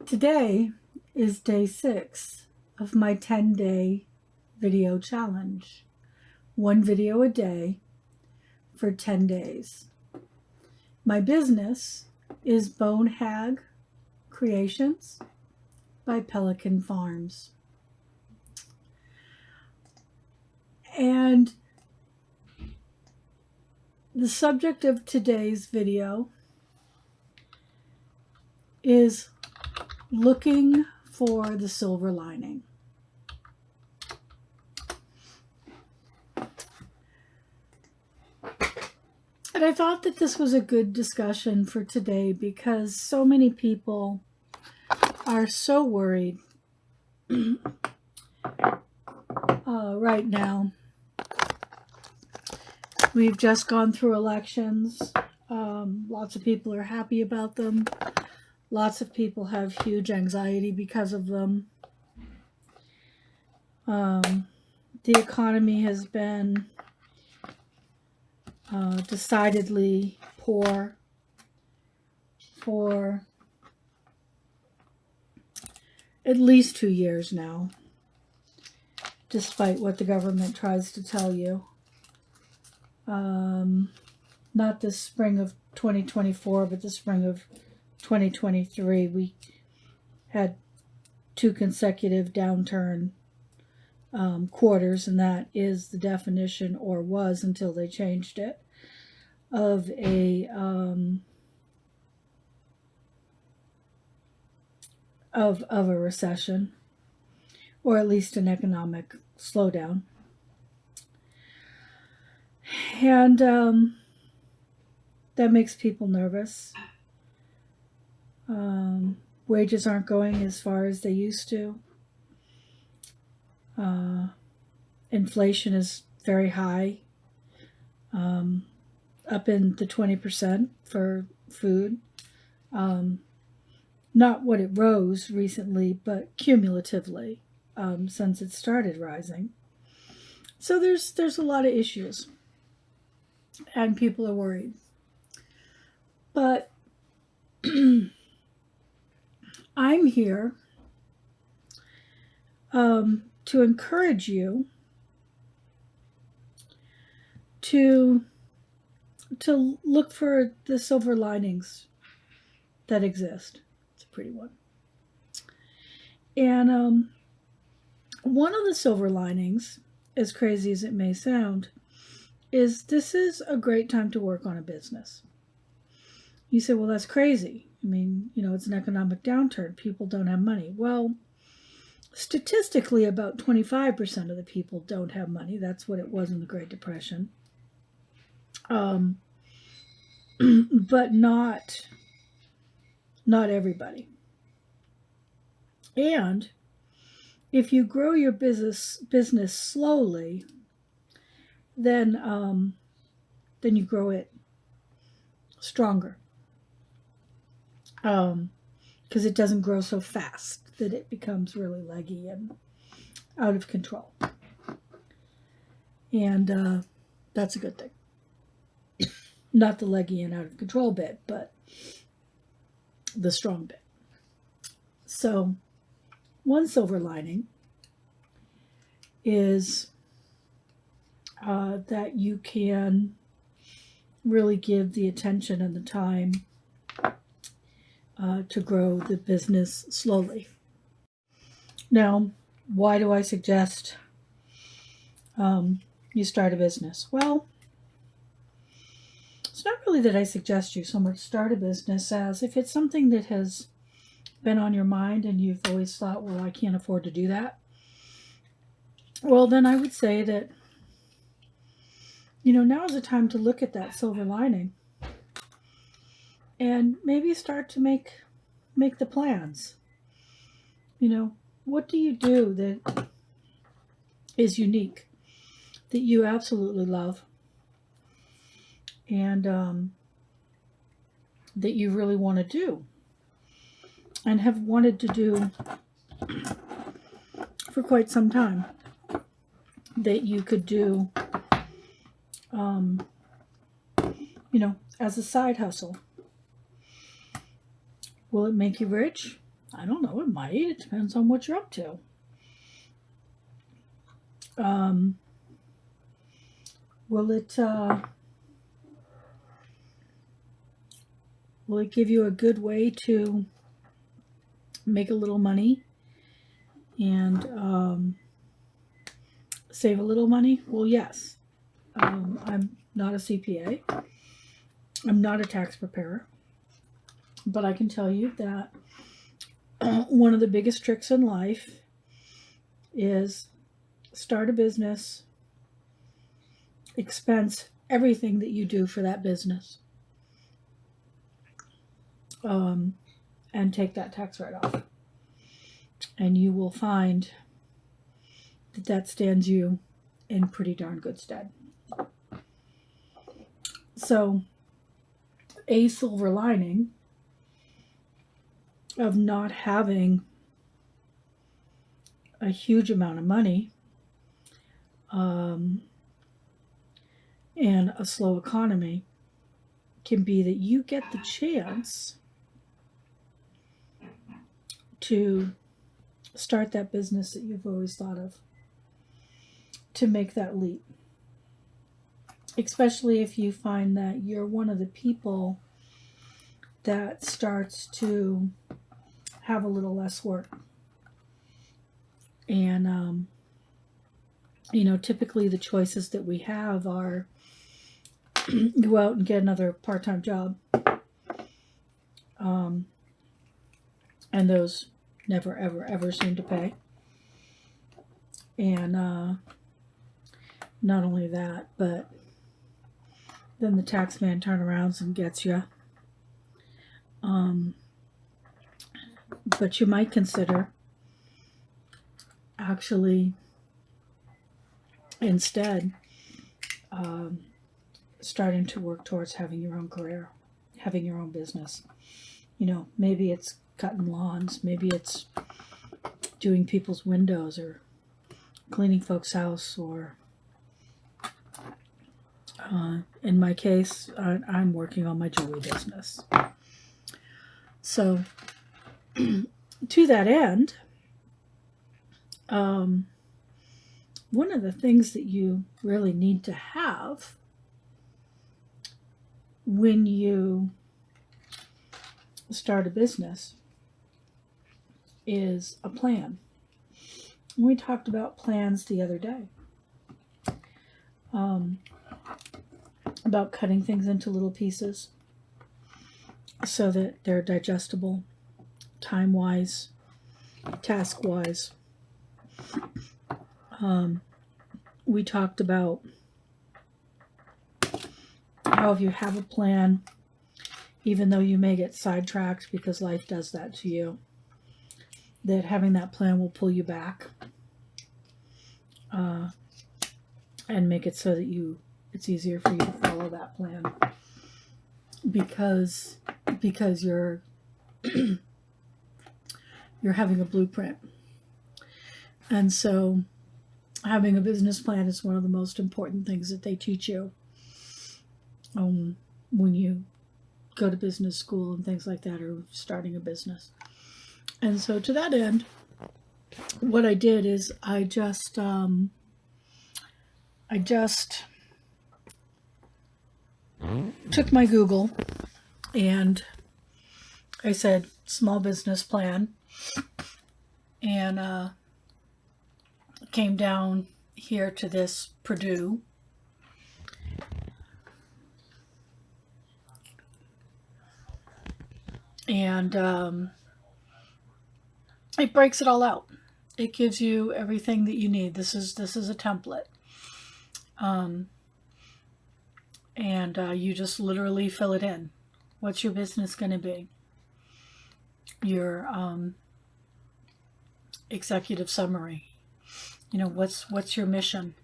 Today is day 6 of my 10-day video challenge. One video a day for 10 days. My business is Bone Hag Creations by Pella-Quinn Farms. And the subject of today's video is looking for the silver lining. And I thought that this was a good discussion for today because so many people are so worried right now. We've just gone through elections. Lots of people are happy about them. Lots of people have huge anxiety because of them. The economy has been decidedly poor for at least 2 years now, despite what the government tries to tell you. Not the spring of 2024, but the spring of 2023, we had 2 consecutive downturn quarters, and that is the definition, or was until they changed it, of a of a recession, or at least an economic slowdown. And that makes people nervous. Wages aren't going as far as they used to. Inflation is very high, up in the 20% for food. Not what it rose recently, but cumulatively since it started rising. So there's a lot of issues, and people are worried. But I'm here to encourage you to look for the silver linings that exist. It's a pretty one. And one of the silver linings, as crazy as it may sound, is this is a great time to work on a business. You say, well, that's crazy. I mean, it's an economic downturn. People don't have money. Well, statistically, about 25% of the people don't have money. That's what it was in the Great Depression. But not everybody. And if you grow your business slowly, then you grow it stronger. Because it doesn't grow so fast that it becomes really leggy and out of control. And that's a good thing. Not the leggy and out of control bit, but the strong bit. So one silver lining is that you can really give the attention and the time to grow the business slowly. Now, why do I suggest you start a business? Well, it's not really that I suggest you so much start a business as if it's something that has been on your mind and you've always thought, well, I can't afford to do that. Well, then I would say that, now is the time to look at that silver lining and maybe start to make the plans. What do you do that is unique, that you absolutely love, and that you really want to do and have wanted to do for quite some time, that you could do as a side hustle? Will it make you rich? I don't know. It might. It depends on what you're up to. Will it give you a good way to make a little money and save a little money? Well, yes. I'm not a CPA. I'm not a tax preparer. But I can tell you that one of the biggest tricks in life is start a business, expense everything that you do for that business, and take that tax write-off. And you will find that that stands you in pretty darn good stead. So, a silver lining of not having a huge amount of money and a slow economy can be that you get the chance to start that business that you've always thought of, to make that leap. Especially if you find that you're one of the people that starts to have a little less work. And, typically the choices that we have are go out and get another part-time job. And those never, ever, ever seem to pay. And not only that, but then the tax man turns around and gets you. But you might consider actually instead starting to work towards having your own career, having your own business. Maybe it's cutting lawns, maybe it's doing people's windows or cleaning folks' house, or in my case, I'm working on my jewelry business. So to that end, one of the things that you really need to have when you start a business is a plan. We talked about plans the other day, about cutting things into little pieces so that they're digestible, time-wise, task-wise. We talked about how if you have a plan, even though you may get sidetracked because life does that to you, that having that plan will pull you back and make it so that it's easier for you to follow that plan because you're you're having a blueprint. And so having a business plan is one of the most important things that they teach you when you go to business school and things like that, or starting a business. And so to that end, what I did is I just took my Google and I said small business plan, and came down here to this Purdue. And it breaks it all out. It gives you everything that you need. This is a template. And you just literally fill it in. What's your business going to be? Your executive summary. What's your mission?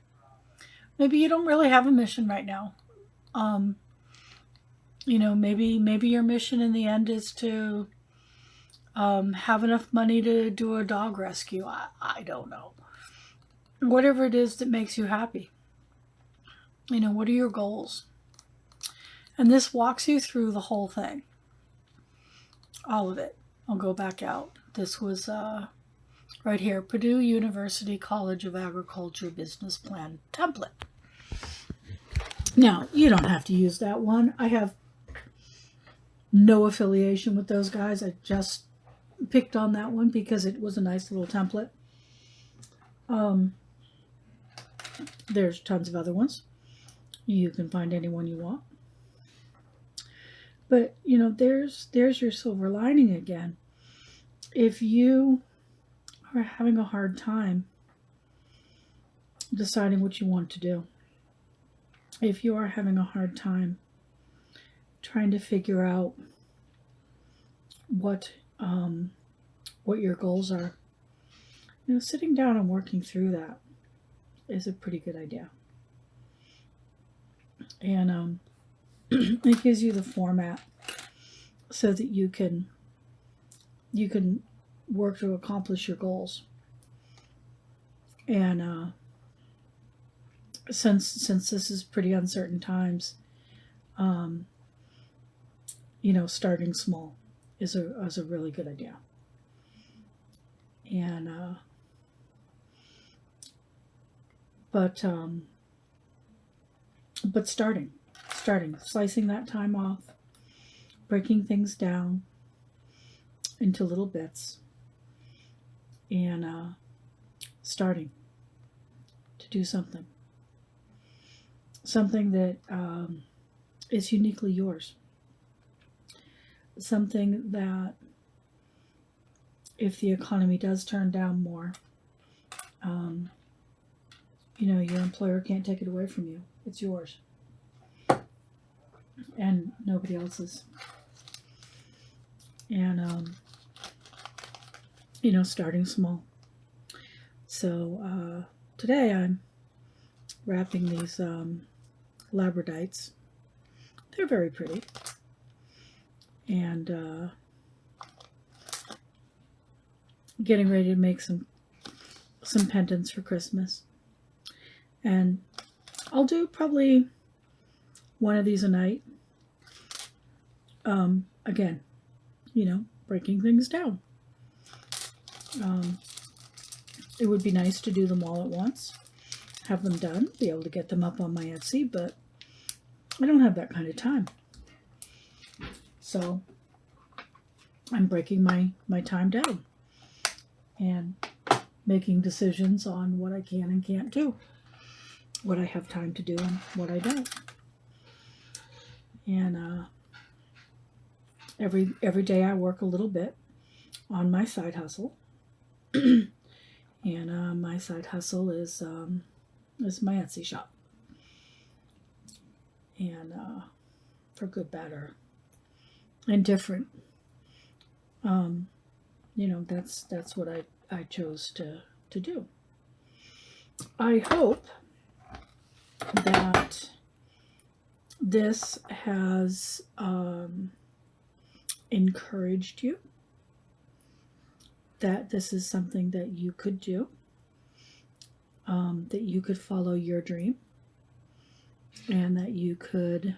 Maybe you don't really have a mission right now. Maybe your mission in the end is to have enough money to do a dog rescue. I don't know. Whatever it is that makes you happy. What are your goals? And this walks you through the whole thing. All of it. I'll go back out. This was right here, Purdue University College of Agriculture Business Plan template. Now, you don't have to use that one. I have no affiliation with those guys. I just picked on that one because it was a nice little template. There's tons of other ones. You can find any one you want. But, there's your silver lining again. If you are having a hard time deciding what you want to do, if you are having a hard time trying to figure out what your goals are, sitting down and working through that is a pretty good idea. And it gives you the format so that you can work to accomplish your goals. And since this is pretty uncertain times, starting small is a really good idea. And but starting, slicing that time off, breaking things down into little bits, and starting to do something that is uniquely yours. Something that, if the economy does turn down more, your employer can't take it away from you. It's yours. And nobody else's. And, starting small. So today I'm wrapping these labradites. They're very pretty. And getting ready to make some pendants for Christmas. And I'll do probably one of these a night. Again, breaking things down. It would be nice to do them all at once, have them done, be able to get them up on my Etsy, but I don't have that kind of time. So I'm breaking my time down and making decisions on what I can and can't do, what I have time to do and what I don't. And every day I work a little bit on my side hustle. And my side hustle is my Etsy shop. And for good, bad, or indifferent, that's what I chose to do. I hope that this has encouraged you, that this is something that you could do, that you could follow your dream, and that you could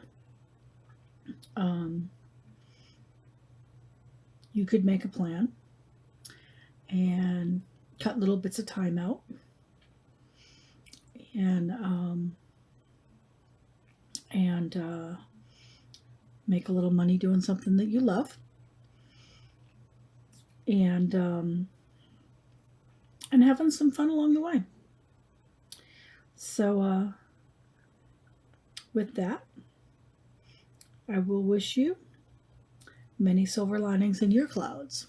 make a plan and cut little bits of time out and make a little money doing something that you love, and having some fun along the way. So with that, I will wish you many silver linings in your clouds.